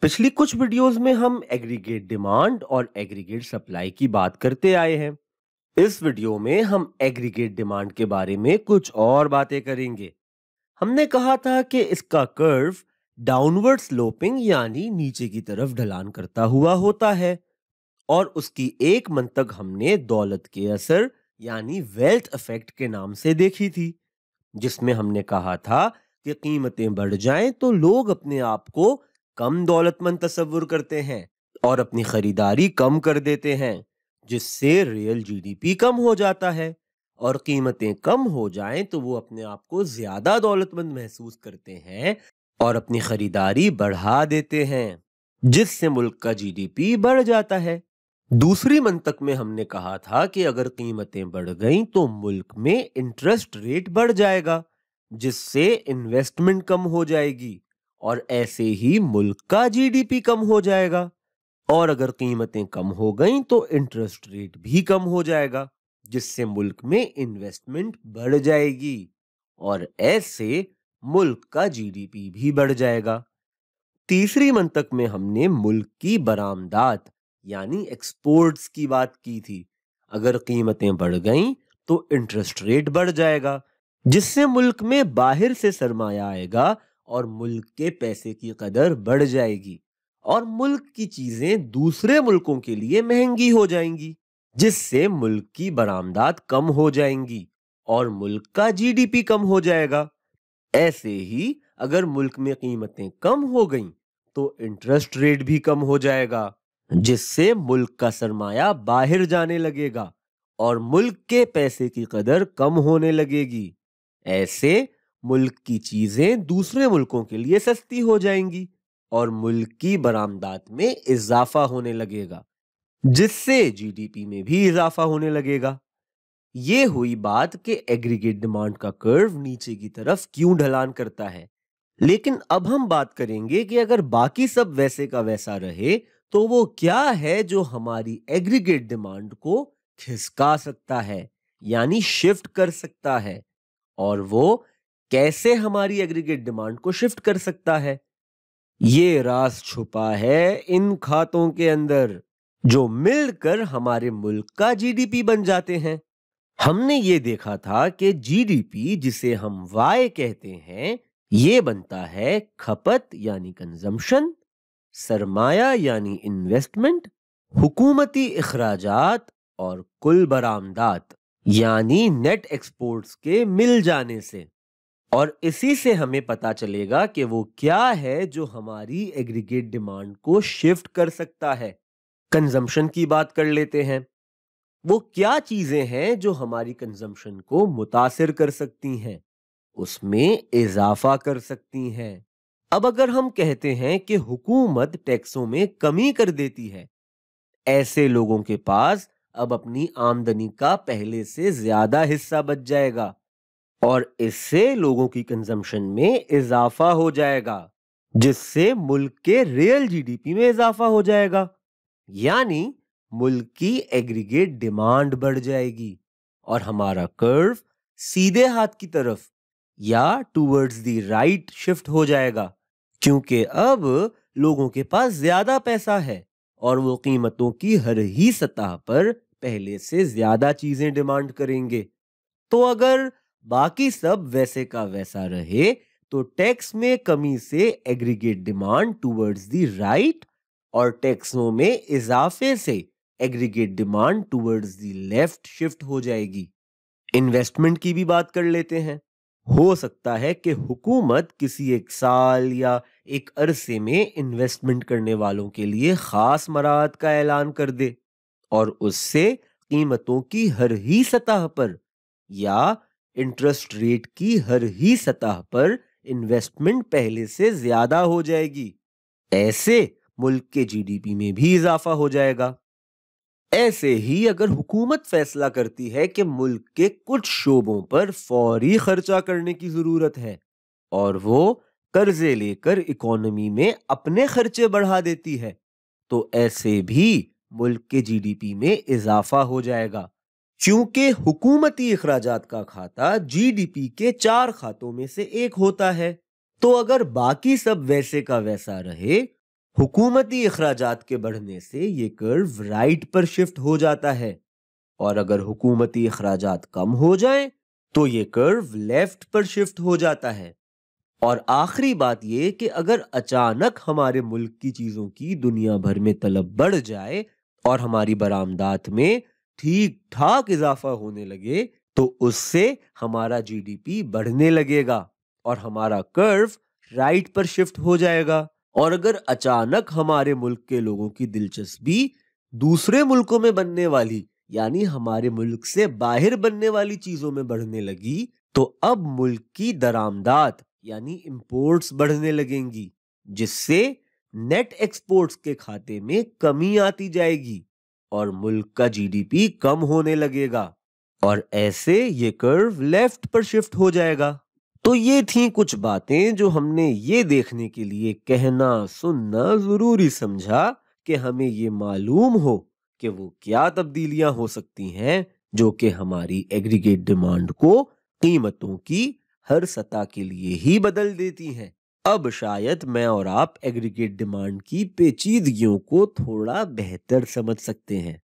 पिछली कुछ वीडियोस में हम एग्रीगेट डिमांड और एग्रीगेट सप्लाई की बात करते आए हैं। इस वीडियो में हम एग्रीगेट डिमांड के बारे में कुछ और बातें करेंगे। हमने कहा था कि इसका कर्व डाउनवर्ड स्लोपिंग यानी नीचे की तरफ ढलान करता हुआ होता है और उसकी एक मंतक हमने दौलत के असर यानी वेल्थ इफेक्ट के नाम से देखी थी, जिसमें हमने कहा था कि कीमतें बढ़ जाएं तो लोग अपने आप को कम दौलतमंद तस्वुर करते हैं और अपनी खरीदारी कम कर देते हैं, जिससे रियल जीडीपी कम हो जाता है। और कीमतें कम हो जाएं तो वो अपने आप को ज्यादा दौलतमंद महसूस करते हैं और अपनी खरीदारी बढ़ा देते हैं, जिससे मुल्क का जीडीपी बढ़ जाता है। दूसरी मंतक में हमने कहा था कि अगर कीमतें बढ़ गईं तो मुल्क में इंटरेस्ट रेट बढ़ जाएगा, जिससे इन्वेस्टमेंट कम हो जाएगी और ऐसे ही मुल्क का जीडीपी कम हो जाएगा। और अगर कीमतें कम हो गईं तो इंटरेस्ट रेट भी कम हो जाएगा, जिससे मुल्क में इन्वेस्टमेंट बढ़ जाएगी और ऐसे मुल्क का जीडीपी भी बढ़ जाएगा। तीसरी मंतक में हमने मुल्क की बरामदात यानी एक्सपोर्ट्स की बात की थी। अगर कीमतें बढ़ गईं तो इंटरेस्ट रेट बढ़ जाएगा, जिससे मुल्क में बाहर से सरमाया आएगा और मुल्क के पैसे की कदर बढ़ जाएगी और मुल्क की चीजें दूसरे मुल्कों के लिए महंगी हो जाएंगी, जिससे मुल्क की बरामदात कम हो जाएंगी और मुल्क का जीडीपी कम हो जाएगा। ऐसे ही अगर मुल्क में कीमतें कम हो गईं तो इंटरेस्ट रेट भी कम हो जाएगा, जिससे मुल्क का सरमाया बाहर जाने लगेगा और मुल्क के पैसे की कदर कम होने लगेगी। ऐसे मुल्क की चीजें दूसरे मुल्कों के लिए सस्ती हो जाएंगी और मुल्क की बरामदात में इजाफा होने लगेगा, जिससे जीडीपी में भी इजाफा होने लगेगा। ये हुई बात कि एग्रीगेट डिमांड का कर्व नीचे की तरफ क्यों ढलान करता है। लेकिन अब हम बात करेंगे कि अगर बाकी सब वैसे का वैसा रहे तो वो क्या है जो हमारी एग्रीगेट डिमांड को खिसका सकता है यानी शिफ्ट कर सकता है, और वो कैसे हमारी एग्रीगेट डिमांड को शिफ्ट कर सकता है। ये राज छुपा है इन खातों के अंदर जो मिलकर हमारे मुल्क का जीडीपी बन जाते हैं। हमने ये देखा था कि जीडीपी, जिसे हम वाई कहते हैं, ये बनता है खपत यानी कंजम्पशन, सरमाया यानी इन्वेस्टमेंट, हुकूमती इखराजात और कुल बरामदात यानी नेट एक्सपोर्ट्स के मिल जाने से। और इसी से हमें पता चलेगा कि वो क्या है जो हमारी एग्रीगेट डिमांड को शिफ्ट कर सकता है। कंजम्पशन की बात कर लेते हैं। वो क्या चीजें हैं जो हमारी कंजम्पशन को मुतासिर कर सकती हैं, उसमें इजाफा कर सकती हैं। अब अगर हम कहते हैं कि हुकूमत टैक्सों में कमी कर देती है, ऐसे लोगों के पास अब अपनी आमदनी का पहले से ज्यादा हिस्सा बच जाएगा और इससे लोगों की कंजम्पशन में इजाफा हो जाएगा, जिससे मुल्क के रियल जीडीपी में इजाफा हो जाएगा। यानी मुल्क की एग्रीगेट डिमांड बढ़ जाएगी और हमारा कर्व सीधे हाथ की तरफ या टूवर्ड्स द राइट शिफ्ट हो जाएगा, क्योंकि अब लोगों के पास ज्यादा पैसा है और वो कीमतों की हर ही सतह पर पहले से ज्यादा चीजें डिमांड करेंगे। तो अगर बाकी सब वैसे का वैसा रहे तो टैक्स में कमी से aggregate demand towards the right और टैक्सों में इजाफे से aggregate demand towards the left shift हो जाएगी। इन्वेस्टमेंट की भी बात कर लेते हैं। हो सकता है कि हुकूमत किसी एक साल या एक अरसे में इन्वेस्टमेंट करने वालों के लिए खास मराहत का ऐलान कर दे और उससे कीमतों की हर ही सतह पर या इंटरेस्ट रेट की हर ही सतह पर इन्वेस्टमेंट पहले से ज्यादा हो जाएगी। ऐसे मुल्क के जीडीपी में भी इजाफा हो जाएगा। ऐसे ही अगर हुकूमत फैसला करती है कि मुल्क के कुछ शोबों पर फौरी खर्चा करने की जरूरत है और वो कर्जे लेकर इकोनॉमी में अपने खर्चे बढ़ा देती है, तो ऐसे भी मुल्क के जीडीपी में इजाफा हो जाएगा, क्योंकि हुकूमती इखराजात का खाता जीडीपी के 4 खातों में से एक होता है। तो अगर बाकी सब वैसे का वैसा रहे, हुकूमती अखराजात के बढ़ने से ये कर्व राइट पर शिफ्ट हो जाता है, और अगर हुकूमती अखराजात कम हो जाएं तो ये कर्व लेफ्ट पर शिफ्ट हो जाता है। और आखिरी बात ये कि अगर अचानक हमारे मुल्क की चीजों की दुनिया भर में तलब बढ़ जाए और हमारी बरामदात में ठीक ठाक इजाफा होने लगे, तो उससे हमारा जीडीपी बढ़ने लगेगा और हमारा कर्व राइट पर शिफ्ट हो जाएगा। और अगर अचानक हमारे मुल्क के लोगों की दिलचस्पी दूसरे मुल्कों में बनने वाली, यानी हमारे मुल्क से बाहर बनने वाली चीजों में बढ़ने लगी, तो अब मुल्क की दरामदात यानी इंपोर्ट्स बढ़ने लगेंगी, जिससे नेट एक्सपोर्ट्स के खाते में कमी आती जाएगी और मुल्क का जीडीपी कम होने लगेगा, और ऐसे ये कर्व लेफ्ट पर शिफ्ट हो जाएगा। तो ये थी कुछ बातें जो हमने ये देखने के लिए कहना सुनना जरूरी समझा कि हमें ये मालूम हो कि वो क्या तब्दीलियां हो सकती हैं जो कि हमारी एग्रीगेट डिमांड को कीमतों की हर सतह के लिए ही बदल देती हैं। अब शायद मैं और आप एग्रीगेट डिमांड की पेचीदगियों को थोड़ा बेहतर समझ सकते हैं।